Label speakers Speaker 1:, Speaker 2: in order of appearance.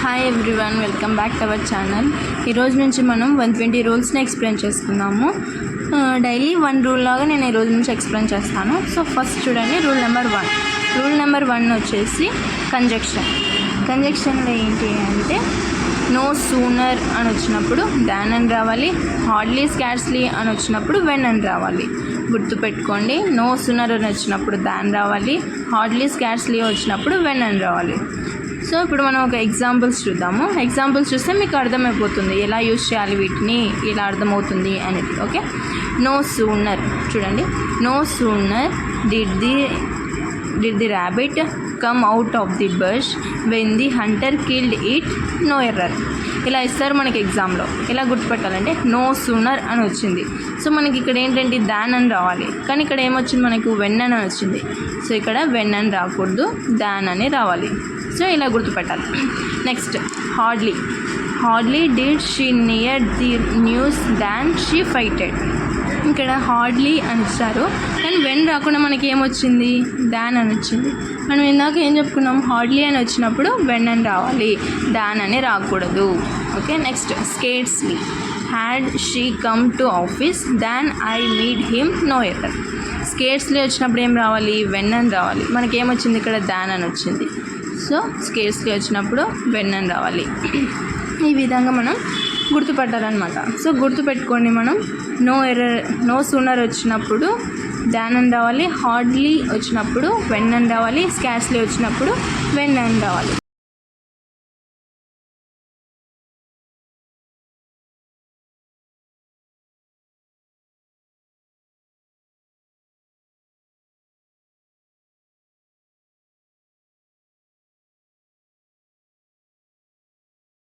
Speaker 1: Hi everyone, welcome back to our channel. ఈరోజు నుంచి మనం 120 రూల్స్ని ఎక్స్ప్లెయిన్ చేసుకుందాము. డైలీ 1 రూల్ లాగా నేను ఈరోజు నుంచి ఎక్స్ప్లెయిన్ చేస్తాను. సో ఫస్ట్ చూడండి, రూల్ నెంబర్ 1 వచ్చేసి కంజక్షన్లో ఏంటి అంటే నో సూనర్ అని వచ్చినప్పుడు దాన్ అని రావాలి, హార్డ్లీ స్కార్స్లీ అని వచ్చినప్పుడు వెన్ అని రావాలి. గుర్తుపెట్టుకోండి, నో సూనర్ అని వచ్చినప్పుడు దాన్ రావాలి, హార్డ్లీ స్కార్స్లీ వచ్చినప్పుడు వెన్ అని రావాలి. సో ఇప్పుడు మనం ఒక ఎగ్జాంపుల్స్ చూద్దాము. ఎగ్జాంపుల్స్ చూస్తే మీకు అర్థమైపోతుంది ఎలా యూజ్ చేయాలి, వీటిని ఇలా అర్థమవుతుంది అనేది. ఓకే, నో సూనర్ చూడండి, no sooner did the rabbit come out of the bush when the hunter killed it, no error. ఇలా ఇస్తారు మనకి ఎగ్జామ్లో. ఎలా గుర్తుపెట్టాలంటే నో సూనర్ అని వచ్చింది, సో మనకి ఇక్కడ ఏంటంటే దాన్ అని రావాలి, కానీ ఇక్కడ ఏమొచ్చింది మనకు వెన్ అని వచ్చింది. సో ఇక్కడ వెన్ అని రాకూడదు, దాన్ అని రావాలి. సో ఇలా గుర్తుపెట్టాలి. Next hardly did she near the news than she fighted. ఇక్కడ హార్డ్లీ అని ఇచ్చారు, కానీ వెన్ రాకుండా మనకి ఏమొచ్చింది, దాన్ అని వచ్చింది. మనం ఇందాక ఏం చెప్పుకున్నాం, హార్డ్లీ అని వచ్చినప్పుడు వెన్ అని రావాలి, దాన్ అని రాకూడదు. Okay, next scarcely had she come to office than I meet him, no error. Scarcely వచ్చినప్పుడు ఏం రావాలి, వెన్ అని రావాలి. మనకి ఏమొచ్చింది ఇక్కడ, దాన్ అని వచ్చింది. సో స్కేర్స్లీ వచ్చినప్పుడు వెన్ అని రావాలి. ఈ విధంగా మనం గుర్తుపట్టాలన్నమాట. సో గుర్తుపెట్టుకోండి, మనం నో సూనర్ వచ్చినప్పుడు దాన్ అని రావాలి, హార్డ్లీ వచ్చినప్పుడు వెన్ అని రావాలి, స్కార్స్లీ వచ్చినప్పుడు వెన్ అని రావాలి.